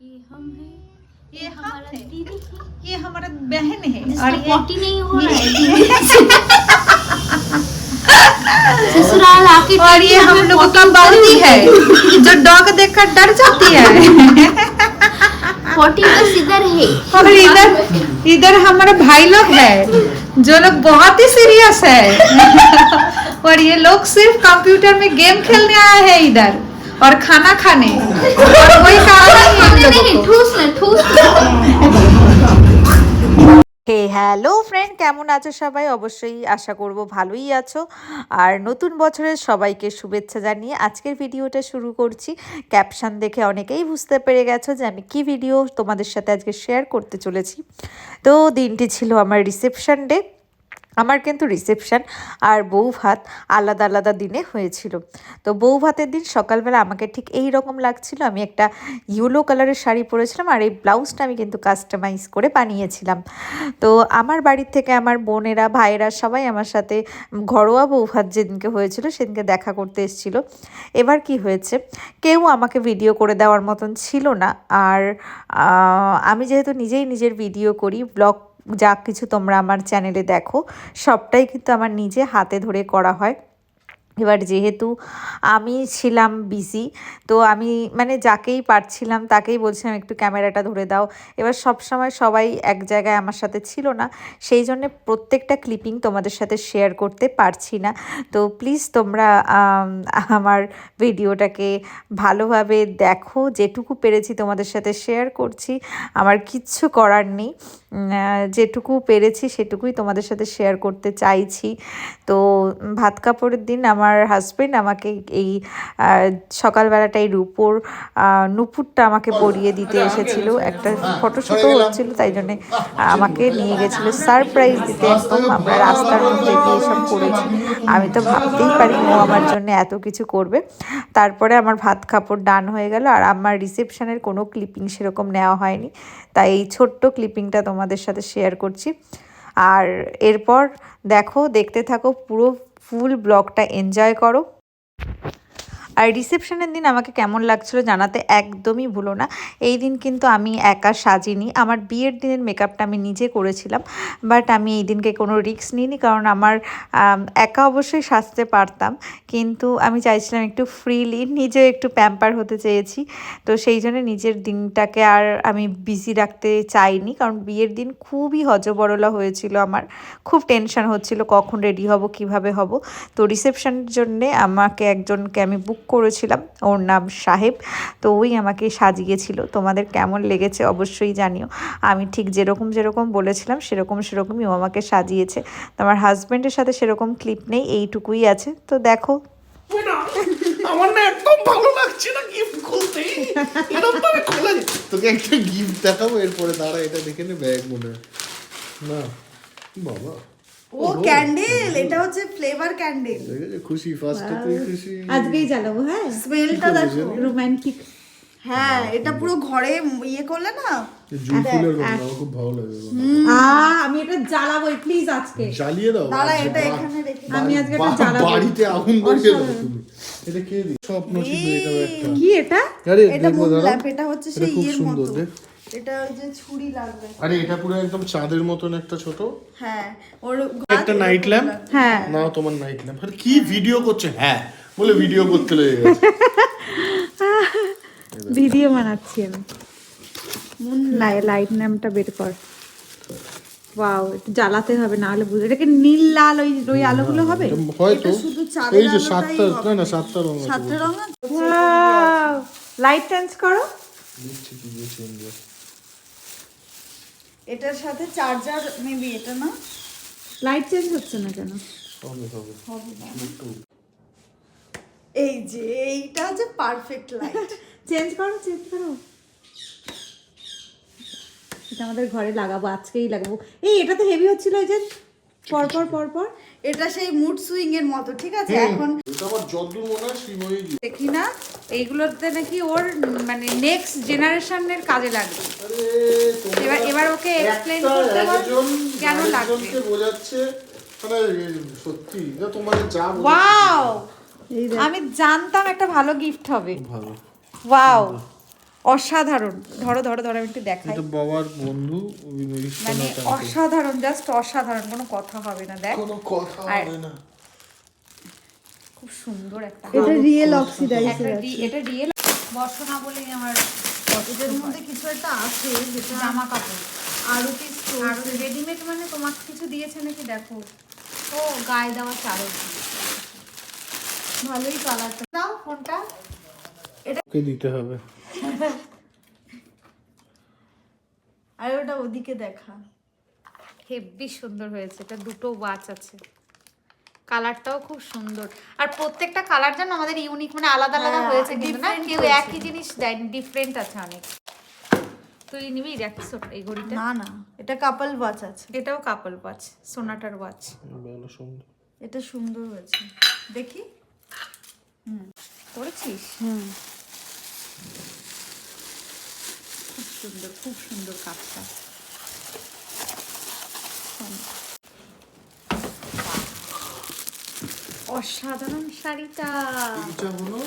ये हम हैं, ये हम हमारा है, दीदी ये हमारा बहन है जिसका और ये पोटी नहीं हो रहा है दीदी ससुराल आके और ये हम लोगों का बाल्टी है जो डॉग देखकर डर जाती है। पोटी बस इधर है और इधर इधर हमारे भाई लोग है जो लोग बहुत ही सीरियस है। और ये लोग सिर्फ कंप्यूटर में गेम खेलने आया है इधर और खाना खाने और कोई कारण नहीं है हम लोगों को। হে হ্যালো ফ্রেন্ড, কেমন আছো সবাই? অবশ্যই আশা করব ভালোই আছো। আর নতুন বছরের সবাইকে শুভেচ্ছা জানিয়ে আজকের ভিডিওটা শুরু করছি। ক্যাপশন দেখে অনেকেই বুঝতে পেরে গেছো যে আমি কি ভিডিও তোমাদের সাথে আজকে শেয়ার করতে চলেছি। তো দিনটি ছিল আমার রিসেপশন ডে। আমার কিন্তু রিসেপশন আর বউ ভাত আলাদা আলাদা দিনে হয়েছিল। তো বউ ভাতের দিন সকালবেলা আমাকে ঠিক এই রকম লাগছিল। আমি একটা ইয়েলো কালারের শাড়ি পরেছিলাম আর এই ব্লাউজটা আমি কিন্তু কাস্টমাইজ করে বানিয়েছিলাম। তো আমার বাড়ির থেকে আমার বোনেরা ভাইয়েরা সবাই আমার সাথে ঘরোয়া বউ ভাত যেদিনকে হয়েছিল সেদিনকে দেখা করতে এসেছিলো। এবার কি হয়েছে, কেউ আমাকে ভিডিও করে দেওয়ার মতন ছিল না। আর আমি যেহেতু নিজেই নিজের ভিডিও করি, ব্লগ যা কিছু তোমরা আমার চ্যানেলে দেখো সবটাই কিন্তু আমার নিজে হাতে ধরে করা হয়। এবার যেহেতু আমি ছিলাম বিজি, তো আমি মানে যাকেই পারছিলাম তাকেই বলছিলাম একটু ক্যামেরাটা ধরে দাও। এবার সব সময় সবাই এক জায়গায় আমার সাথে ছিল না, সেই জন্যে প্রত্যেকটা ক্লিপিং তোমাদের সাথে শেয়ার করতে পারছি না। তো প্লিজ তোমরা আমার ভিডিওটাকে ভালোভাবে দেখো, যেটুকু পেরেছি তোমাদের সাথে শেয়ার করছি। আমার কিচ্ছু করার নেই, যেটুকু পেরেছি সেটুকুই তোমাদের সাথে শেয়ার করতে চাইছি। তো ভাত কাপড়ের দিন আমার হাজব্যান্ড আমাকে এই সকালবেলাটাই নুপুরটা আমাকে পরিয়ে দিতে এসেছিল। একটা ফটোশ্যুটও হচ্ছিল, তাই জন্যে আমাকে নিয়ে গেছিলো সারপ্রাইজ দিতে। একদম আমরা রাস্তার মধ্যে গিয়ে এসব করেছি। আমি তো ভাবতেই পারিনি ও আমার জন্য এত কিছু করবে। তারপরে আমার ভাত কাপড় ডান হয়ে গেল আর আমার রিসেপশনের কোনো ক্লিপিং সেরকম নেওয়া হয়নি, তাই এই ছোট্ট ক্লিপিংটা তোমাদের সাথে শেয়ার করছি। আর এরপর দেখতে থাকো, পুরো ফুল ব্লগটা এনজয় করো। আর রিসেপশনের দিন আমাকে কেমন লাগছিল জানাতে একদমই ভুলো না। এই দিন কিন্তু আমি একা সাজিনি, আমার বিয়ের দিনের মেকআপটা আমি নিজে করেছিলাম। বাট আমি এই দিনকে কোনো রিস্ক নিইনি, কারণ আমার একা অবশ্যই সাজতে পারতাম, কিন্তু আমি চাইছিলাম একটু ফ্রিলি, নিজেও একটু প্যাম্পার হতে চেয়েছি। তো সেই জন্য নিজের দিনটাকে আর আমি বিজি রাখতে চাইনি, কারণ বিয়ের দিন খুবই হজবরলা হয়েছিল। আমার খুব টেনশন হচ্ছিল কখন রেডি হব, কিভাবে হব। তো রিসেপশনের জন্যে আমাকে একজনকে আমি বুক করেছিলাম, ওর নাম সাহেব। তো ওই আমাকে সাজিয়েছিল। তোমাদের কেমন লেগেছে অবশ্যই জানিও। আমি ঠিক যেরকম বলেছিলাম সেরকমই ও আমাকে সাজিয়েছে। তো আমার হাজব্যান্ডের সাথে সেরকম ক্লিপ নেই, এইটুকুই আছে। তো দেখো। আমার না একদম ভালো লাগছে না গিফট খুলতে। এরকম ভাবে খোলা যায়? তোকে একটা গিফট দেখাবো, এরপরে দাঁড়া, এটা দেখে নে ব্যাগ মনে হয় না বাবা। ও ক্যান্ডেল, এটা হচ্ছে ফ্লেভার ক্যান্ডেল। খুশি ফার্স্টে তুই খুশি। আজকেই জ্বালাবো। হ্যাঁ, স্মেলটা দেখো, রোমান্টিক। হ্যাঁ, এটা পুরো ঘরে ইয়ে করলে না, জুই ফুলের গন্ধ আমার খুব ভালো লাগে। আমি এটা জ্বালাবোই, প্লিজ আজকে জ্বালিয়ে দাও। দাঁড়া, এটা এখানে রেখে আমি আজকে এটা জ্বালাবো। বাড়িতে আগুন ধরিয়ে দাও তুমি। এটা কে দিল? স্বপ্ন ছিল এটা একটা। কি এটা? আরে এটা দেখো দাঁড়া, ল্যাপ, এটা হচ্ছে সেই খুব ইয়ের সুন্দর মতো। দেখ। এটা ওই যে ছুরি লাগবে। আরে এটা পুরো একদম চাঁদের মতন একটা ছোট। হ্যাঁ, ওর একটা নাইট ল্যাম্প। হ্যাঁ, নাও তোমার নাইট ল্যাম্প। আরে কি ভিডিও করছে? হ্যাঁ বলে ভিডিও করতে লেগে গেছে। ভিডিও বানাচ্ছি আমি। লাইট ল্যাম্পটা বের কর। ওয়াও, এটা জ্বালাতে হবে, না হলে বুঝে। এটাকে নীল লাল ওই আলোগুলো হবে হয়তো শুধু এই যে সাতটা, না সাতটা রং আছে। সাতটা রং। ওয়াও, লাইট চেঞ্জ করো। দেখছি কি দিয়ে চেঞ্জ হয়। এটার সাথে চার্জার মেবি, এটা না লাইট চেঞ্জ হচ্ছে না কেন? হবে এই যে এইটা হচ্ছে পারফেক্ট লাইট। চেঞ্জ করো। এটা আমাদের ঘরে লাগাবো, আজকেই লাগাবো। এটা তো হেভি হচ্ছিল, এই যে পর এটা সেই মুড সুইং এর মতো, ঠিক আছে? এখন এটা আমার যদ্দূর মনে হয় শ্রীময়ী দেখি না, এইগুলোতে নাকি ওর মানে নেক্সট জেনারেশনের কাজে লাগবে। এবার ওকে এক্সপ্লেইন করতে হবে কেন লাগবে। বোঝাচ্ছে মানে সত্যি এটা তোমাকে যা বলছি। ওয়াও, আমি জানতাম একটা ভালো গিফট হবে। ভালো। ওয়াও, অসাধারণ। ধরো ধরো ধরো, আমি একটু দেখাই। এটা বাবার বন্ধু মানে বিশ্বনাথ আঙ্কেল। অসাধারণ, জাস্ট অসাধারণ, কোনো কথা হবে না। দেখ কোনো কথা আর- হবে না। খুব সুন্দর একটা এটা রিয়েল অক্সিডাইজার এটা রিয়েল বসনা বলেই আমার এটার মধ্যে কিছু একটা আছে যেটা জামা কাপড় আরতি স্টোর। আর রেডিমেড মানে তোমাকে কিছু দিয়েছে নাকি দেখো। ও গায়ে দেওয়া চাদর। ভালোই কালারটা। দাও ফোনটা। ওকে দিতে হবে। আর ওটা ওদিকে দেখা। হেব্বি সুন্দর হয়েছে। এটা দুটো ওয়াচ আছে, কালারটাও খুব সুন্দর। আর প্রত্যেকটা কালার যেন আমাদের ইউনিক, মানে আলাদা আলাদা হ্যাঁ, হয়েছে কিন্তু না, different কেউ হয়েছে। একই জিনিস দেয়নি, ডিফারেন্ট আছে অনেক। তুই নিবি দেখছো এই ঘড়িটা? না না, এটা কাপল ওয়াচ আছে। এটাও কাপল ওয়াচ, সোনাটার ওয়াচ। ভালো সুন্দর। এটা সুন্দর হয়েছে, দেখি। পড়েছিস? হুম, খুব সুন্দর, খুব সুন্দর কাপটা। অসাধারণ শাড়িটা। এইটা হলো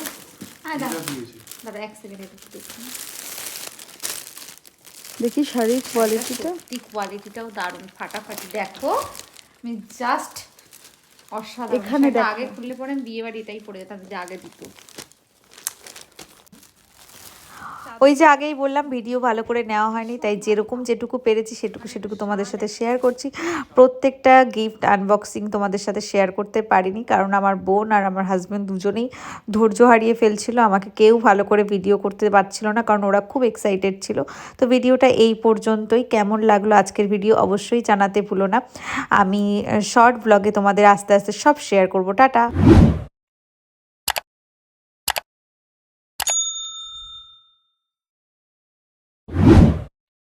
দাঁড়া এটা দিয়েছি। দাঁড়া, এক সেকেন্ড এটা একটু দেখি। দেখি শাড়ির কোয়ালিটিটা। সত্যি কোয়ালিটিটাও দারুণ, ফাটাফাটি। দেখো আমি জাস্ট অসাধারণ। এখানে সেটা দেখো। আগে খুললে পরে বিয়ে বাড়ি এটাই পড়ে যেতাম, যে আগে দিত। ওই যে আগেই বললাম ভিডিও ভালো করে নেওয়া হয়নি, তাই যেরকম যেটুকু পেরেছি সেটুকু তোমাদের সাথে শেয়ার করছি। প্রত্যেকটা গিফট আনবক্সিং তোমাদের সাথে শেয়ার করতে পারিনি, কারণ আমার বোন আর আমার হাজব্যান্ড দুজনেই ধৈর্য হারিয়ে ফেলছিল। আমাকে কেউ ভালো করে ভিডিও করতে পারছিল না, কারণ ওরা খুব এক্সাইটেড ছিল। তো ভিডিওটা এই পর্যন্তই। কেমন লাগলো আজকের ভিডিও অবশ্যই জানাতে ভুলো না। আমি শর্ট ব্লগে তোমাদের আস্তে আস্তে সব শেয়ার করব। টাটা।